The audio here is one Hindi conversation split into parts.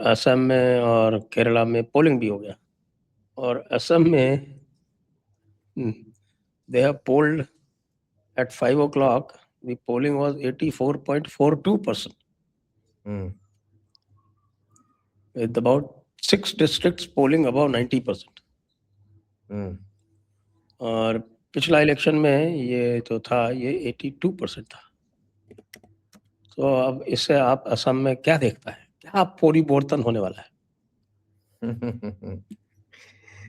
असम में और केरला में पोलिंग भी हो गया। और असम में they have polled at 5 o'clock. The polling was 84.42%, with about 6 districts polling above 90%. और पिछला इलेक्शन में ये जो था ये 82% था। तो अब इससे आप असम में क्या देखता है, क्या परिवर्तन होने वाला है?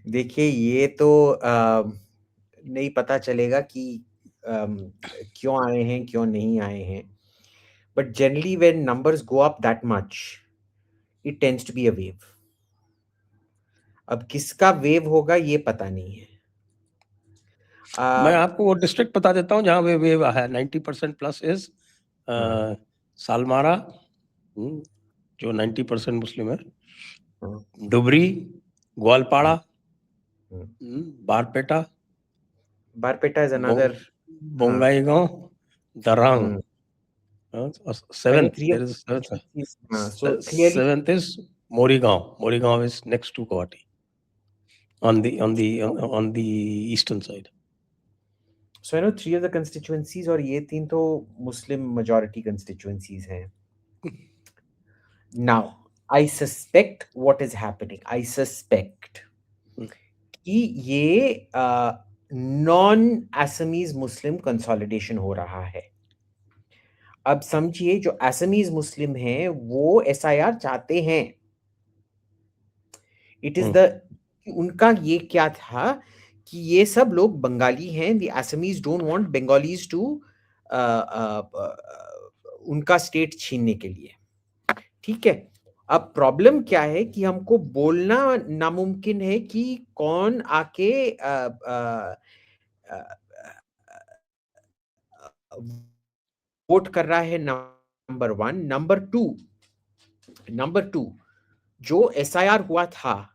देखिए, ये तो नहीं पता चलेगा कि क्यों आए हैं, क्यों नहीं आए हैं। But generally when numbers go up that much, it tends to be a wave. अब किसका वेव होगा ये पता नहीं है। मैं आपको वो डिस्ट्रिक्ट बता देता हूँ जहाँ वे वेव है 90% प्लस इज सालमारा, जो 90% मुस्लिम है, Dhubri, Goalpara, Barpeta, Barpeta is another, Bongaigaon, Darrang, seventh, there is seventh. So clearly, Seventh is Morigaon. Morigaon is next to Guwahati on the eastern side. So I know 3 of the constituencies, और ये 3 तो Muslim majority constituencies हैं. Now, I suspect what is happening. I suspect कि ये नॉन असमीज मुस्लिम कंसोलिडेशन हो रहा है। अब समझिए, जो असमीज मुस्लिम हैं वो एसआईआर चाहते हैं। इट इज द, उनका ये क्या था कि ये सब लोग बंगाली हैं, the Assamese don't want Bengalis to उनका स्टेट छीनने के लिए। ठीक है, अब प्रॉब्लम क्या है कि हमको बोलना नामुमकिन है कि कौन आके वोट कर रहा है, नंबर 1। नंबर टू, जो एसआईआर हुआ था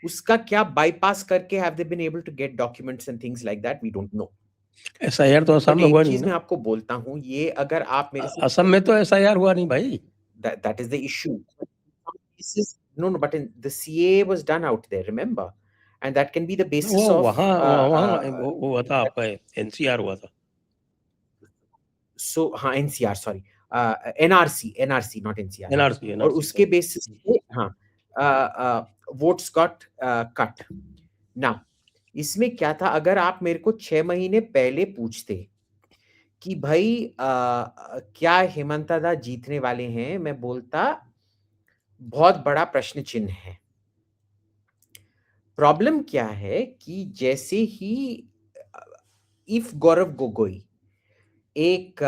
उसका क्या बाईपास करके have they been able to get documents and things like that, we don't know. SIR तो असम में हुआ नहीं चीज मैं ना। आपको बोलता हूं, ये अगर आप मेरे से, असम में तो एसआईआर हुआ नहीं भाई। that is the issue. This is no, but in the CA was done out there, remember, and that can be the basis वो of वहाँ वो हुआ था, आपका एनसीआर हुआ था। so हाँ, NCR, sorry, NRC not NCR, NRC और उसके बेसिस पे हाँ वोट्स गॉट कट। नाउ इसमें क्या था, अगर आप मेरे को 6 महीने पहले पूछते कि भाई क्या हेमंता दा जीतने वाले हैं, मैं बोलता बहुत बड़ा प्रश्न चिन्ह है। प्रॉब्लम क्या है कि जैसे ही इफ गौरव गोगोई एक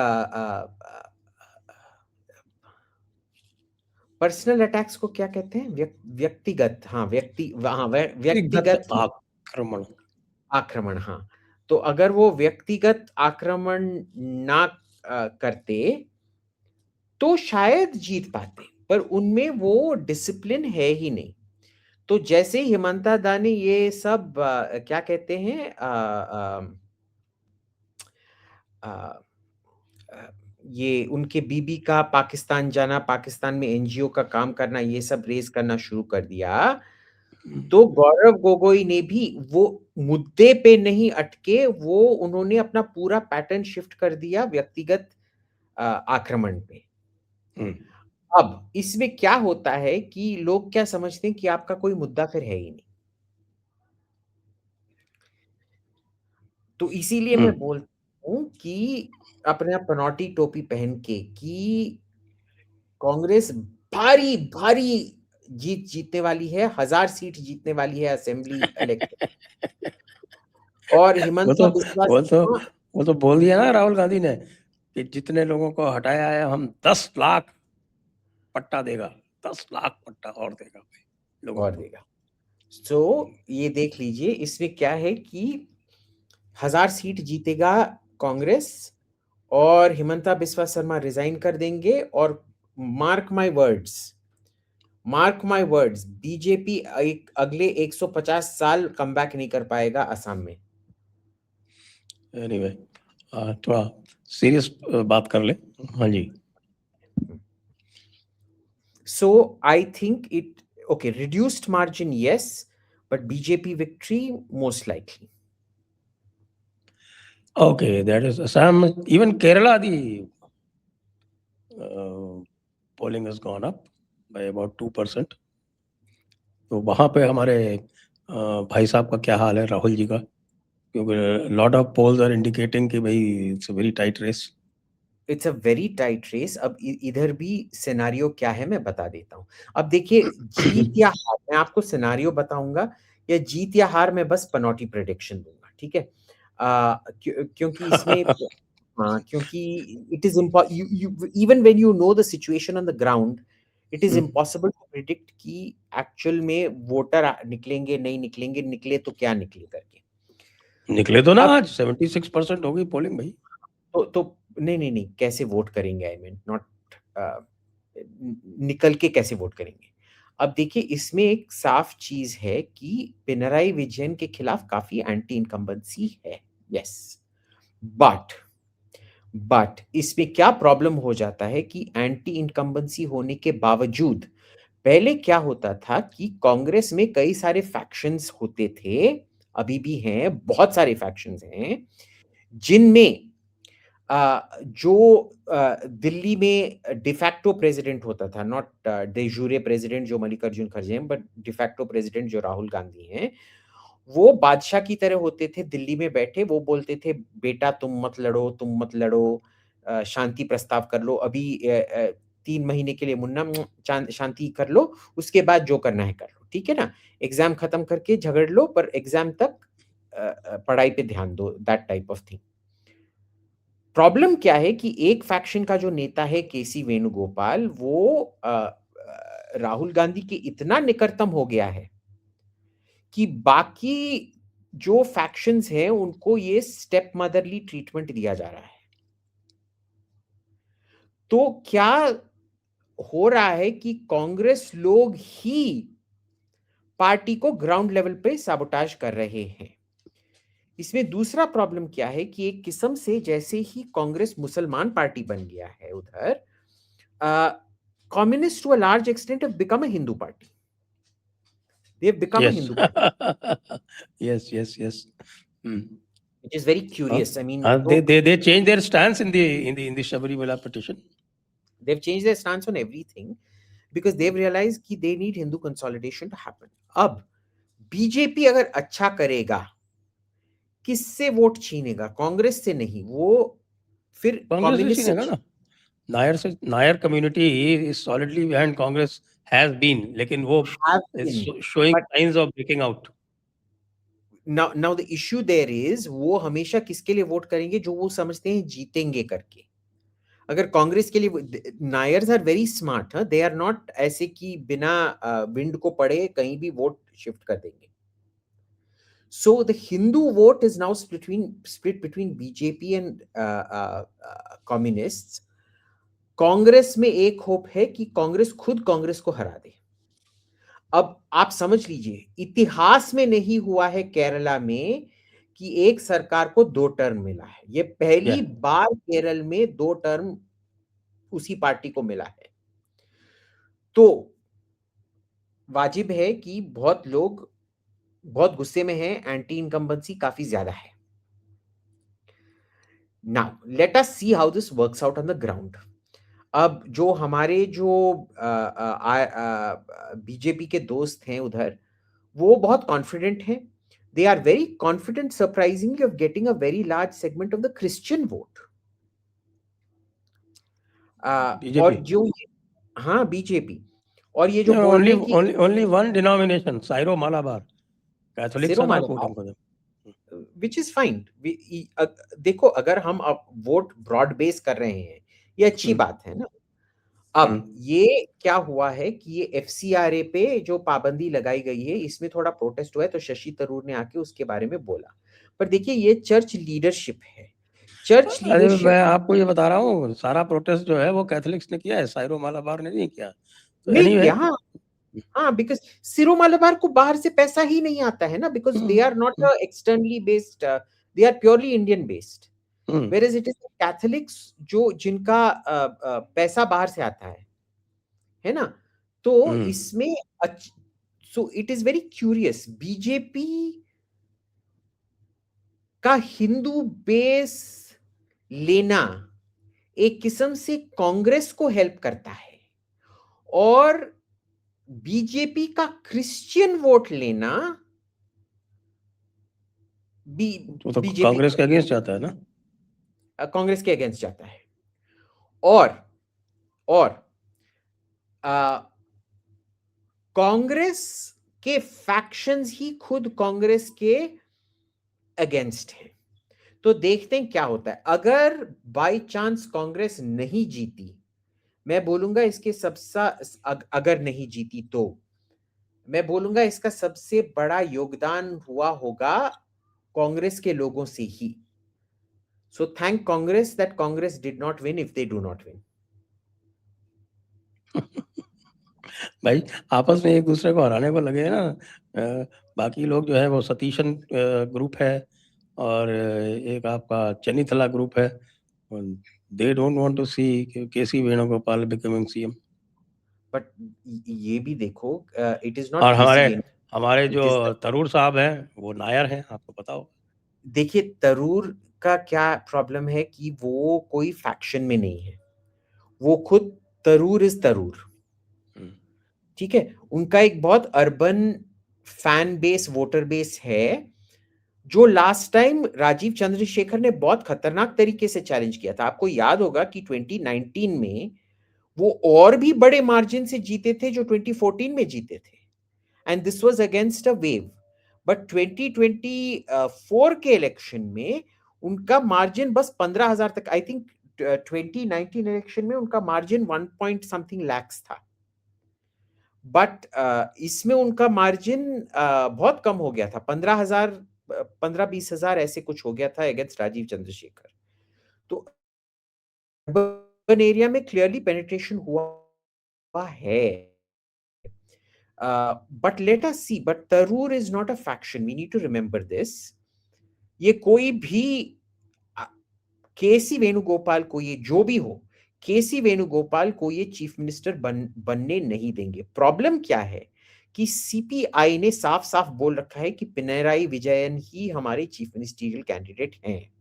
पर्सनल अटैक्स को क्या कहते हैं, व्यक्तिगत, हाँ व्यक्तिगत आक्रमण, हाँ, तो अगर वो व्यक्तिगत आक्रमण ना करते तो शायद जीत पाते, पर उनमें वो डिसिप्लिन है ही नहीं। तो जैसे ही हेमंता दा ने ये सब क्या कहते हैं ये उनके बीबी का पाकिस्तान जाना, पाकिस्तान में एनजीओ का काम करना, ये सब रेस करना शुरू कर दिया, तो गौरव गोगोई ने भी वो मुद्दे पे नहीं अटके, वो उन्होंने अपना पूरा पैटर्न शिफ्ट कर दिया व्यक्तिगत आक्रमण पे। अब इसमें क्या होता है कि लोग क्या समझते हैं कि आपका कोई मुद्दा फिर है ही नहीं। तो इसीलिए मैं बोलता हूं कि अपने पनौटी टोपी पहन के कि कांग्रेस भारी भारी जीतने वाली है, 1000 सीट जीतने वाली है असेंबली इलेक्शन। और हिमंता बिस्वा वो तो बोल दिया ना राहुल गांधी ने कि जितने लोगों को हटाया है हम 10 लाख पट्टा देगा, 10 लाख पट्टा और देगा लोगों और देगा। तो ये देख लीजिए, इसमें क्या है कि 1000 सीट जीतेगा कांग्रेस और हिमंता बिस्वा शर्मा रिजाइन कर देंगे, और मार्क माय वर्ड्स, बीजेपी अगले 150 साल कमबैक नहीं कर पाएगा असम में। एनीवे, थोड़ा सीरियस बात कर ले। हाँ जी, So I think okay, reduced margin, yes, but BJP victory most likely. Okay, that is Assam. Even Kerala, the polling has gone up by about 2%. तो वहाँ पे हमारे भाई साहब का क्या हाल है, राहुल जी का? क्योंकि lot of polls are indicating कि भाई it's a very tight race. It's a very tight race. अब इधर भी सिनेरियो क्या है मैं बता देता हूँ. अब देखिए, जीत या हार मैं आपको सिनेरियो बताऊंगा, या जीत या हार मैं बस पनौटी प्रेडिक्शन दूंगा, ठीक है? क्योंकि इसमें हाँ, क्योंकि it is even when you know the situation on the ground, it is impossible to predict कि एक्चुअल में वोटर निकलेंगे नहीं निकलेंगे, निकले तो क्या निकले करके. निकले तो ना, अब आज 76% हो गई पोलिंग भाई. तो नहीं, कैसे वोट करेंगे, आई मीन नॉट निकल के कैसे वोट करेंगे. अब देखिए, इसमें एक साफ चीज है कि पिनराई विजयन के खिलाफ काफी एंटी इनकम्बेंसी है. यस, बट इसमें क्या प्रॉब्लम हो जाता है कि एंटी इनकम्बेंसी होने के बावजूद पहले क्या होता था कि कांग्रेस में कई सारे फैक्शंस होते थे, अभी भी हैं, बहुत सारे फैक्शंस हैं, जिनमें जो दिल्ली में डिफैक्टो प्रेसिडेंट होता था, नॉट डे जूरे प्रेसिडेंट जो मल्लिकार्जुन खड़गे हैं, बट डिफैक्टो प्रेसिडेंट जो राहुल गांधी हैं, वो बादशाह की तरह होते थे दिल्ली में बैठे. वो बोलते थे, बेटा तुम मत लड़ो, तुम मत लड़ो, शांति प्रस्ताव कर लो, अभी 3 महीने के लिए मुन्ना शांति कर लो, उसके बाद जो करना है कर लो, ठीक है ना? एग्जाम खत्म करके झगड़ लो, पर एग्जाम तक पढ़ाई पे ध्यान दो, that type of thing. Problem क्या है कि एक फैक्शन का जो नेता है केसी वेणुगोपाल, वो राहुल गांधी के इतना निकटतम हो गया है कि बाकी जो फैक्शंस हैं उनको ये स्टेप मदरली ट्रीटमेंट दिया जा रहा है. तो क्या हो रहा है कि कांग्रेस लोग ही पार्टी को ग्राउंड लेवल पे साबोटाज कर रहे हैं. इसमें दूसरा प्रॉब्लम क्या है कि एक किस्म से जैसे ही कांग्रेस मुसलमान पार्टी बन गया है उधर, communists to a large extent have become a Hindu party. They have become a Yes. Hindu party. Yes. Which is very curious. I mean, They changed their stance in the Sabarimala petition. They've changed their stance on everything because they've realized कि they need Hindu consolidation to happen. अब बीजेपी अगर अच्छा करेगा, किससे वोट छीनेगा? कांग्रेस से नहीं, वो फिर कांग्रेस से कम्युनिस्ट छीनेगा ना. Nair community is solidly behind Congress, has been, लेकिन वो showing signs of breaking out. Now the issue there is, वो हमेशा किसके लिए वोट करेंगे? जो वो समझते हैं जीतेंगे करके. अगर कांग्रेस के लिए, Nairs are very smart, they are not ऐसे कि बिना विंड को पड़े कहीं भी वोट शिफ्ट कर देंगे. So the Hindu vote is now split between BJP and communists. Congress में एक होप है कि कांग्रेस खुद कांग्रेस को हरा दे. अब आप समझ लीजिए, इतिहास में नहीं हुआ है केरला में कि एक सरकार को 2 टर्म मिला है. ये पहली बार केरल में 2 टर्म उसी पार्टी को मिला है. तो वाजिब है कि बहुत लोग बहुत गुस्से में हैं, एंटी इनकम्बेंसी काफी ज्यादा है. Now let us see how this works out on the ground. अब जो हमारे जो बीजेपी के दोस्त हैं उधर, वो बहुत कॉन्फिडेंट हैं. They are very confident, surprisingly, of getting a very large segment of the Christian vote. और जो हाँ, बीजेपी, और ये जो बोल रहे हैं कि only one denomination, Syro Malabar, Catholics are not voting for them. Which is fine. देखो, अगर हम अब वोट ब्रॉड बेस कर रहे हैं, ये अच्छी बात है ना. अब ये क्या हुआ है कि ये एफसीआरए पे जो पाबंदी लगाई गई है, इसमें थोड़ा प्रोटेस्ट हुआ है, तो शशि थरूर ने आके उसके बारे में बोला. पर देखिए, ये चर्च लीडरशिप है. चर्च लीडरशिप, मैं आपको ये बता रहा हूँ, सारा प्रोटेस्ट जो है वो कैथोलिक्स ने किया है, साइरो मालाबार ने नहीं किया. तो नहीं किया. हाँ, बिकॉज सिरो मालाबार को बाहर से पैसा ही नहीं आता है ना, because they are not externally based, they are purely Indian based. Whereas it is the Catholics जो जिनका पैसा बाहर से आता है ना. तो इसमें so it is very curious, BJP का हिंदू बेस लेना एक किस्म से कांग्रेस को हेल्प करता है, और बीजेपी का क्रिश्चियन वोट लेना तो बीजेपी कांग्रेस के अगेंस्ट जाता है ना, कांग्रेस के अगेंस्ट जाता है। और कांग्रेस के फैक्शंस ही खुद कांग्रेस के अगेंस्ट हैं। तो देखते हैं क्या होता है। अगर बाय चांस कांग्रेस नहीं जीती, मैं बोलूंगा इसके अगर नहीं जीती तो मैं बोलूंगा इसका सबसे बड़ा योगदान हुआ होगा कांग्रेस के लोगों से ही। So thank Congress that Congress did not win if they do not win. भाई आपस में एक दूसरे को हराने को लगे हैं ना। बाकी लोग जो है वो सतीशन ग्रुप है, और एक आपका चनीथला ग्रुप है, they don't want to see KC Venugopal becoming CM. But ये भी देखो, इट इज और नॉट केसी हमारे जो इट इज, तरूर साहब हैं वो नायर हैं, आपको पता हो। देखिए तरूर का क्या प्रॉब्लम है कि वो कोई फैक्शन में नहीं है, वो खुद तरूर इज तरूर, ठीक है। उनका एक बहुत urban fan base, voter base है, जो लास्ट टाइम राजीव चंद्रशेखर ने बहुत खतरनाक तरीके से चैलेंज किया था। आपको याद होगा कि 2019 में वो और भी बड़े मार्जिन से जीते थे जो 2014 में जीते थे, and this was against a wave. But 2024 के इलेक्शन में उनका मार्जिन बस 15,000 तक, आई थिंक 2019 इलेक्शन में उनका मार्जिन 1 पॉइंट समथिंग लैक्स था, बट इसमें उनका मार्जिन बहुत कम हो गया था, 15,000, 15-20,000 ऐसे कुछ हो गया था अगेंस्ट राजीव चंद्रशेखर। तो अर्बन एरिया में क्लियरली पेनिट्रेशन हुआ है, but let us see. But Tharoor is not a faction, we need to remember this. ये कोई भी केसी वेणुगोपाल को, ये जो भी हो, केसी वेणुगोपाल को ये चीफ मिनिस्टर बनने नहीं देंगे। प्रॉब्लम क्या है कि सीपीआई ने साफ साफ बोल रखा है कि पिनराई विजयन ही हमारे चीफ मिनिस्टरियल कैंडिडेट हैं,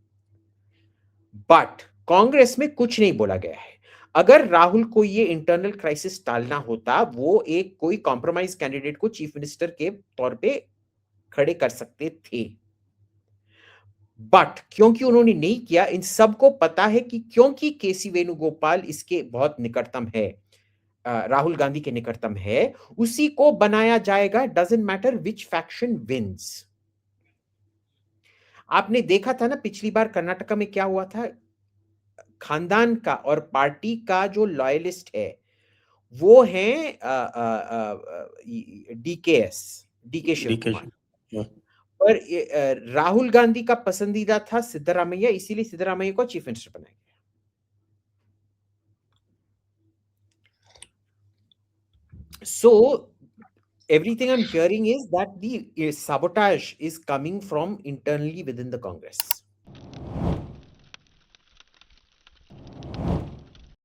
बट कांग्रेस में कुछ नहीं बोला गया है। अगर राहुल को ये इंटरनल क्राइसिस टालना होता, वो एक कोई कॉम्प्रोमाइज कैंडिडेट को चीफ मिनिस्टर के तौर पे खड़े कर सकते थे, बट क्योंकि उन्होंने नहीं किया, इन सबको पता है कि क्योंकि केसी वेणुगोपाल इसके बहुत निकटतम है, राहुल गांधी के निकटतम है, उसी को बनाया जाएगा, doesn't matter which faction wins. आपने देखा था ना पिछली बार कर्नाटका में क्या हुआ था, खानदान का और पार्टी का जो लॉयलिस्ट है वो है डीके शिव कुमार, और राहुल गांधी का पसंदीदा था सिद्धरामैया, इसीलिए सिद्धरामैया को चीफ मिनिस्टर बनाया गया। So everything I'm hearing is that the sabotage is coming from internally within the Congress.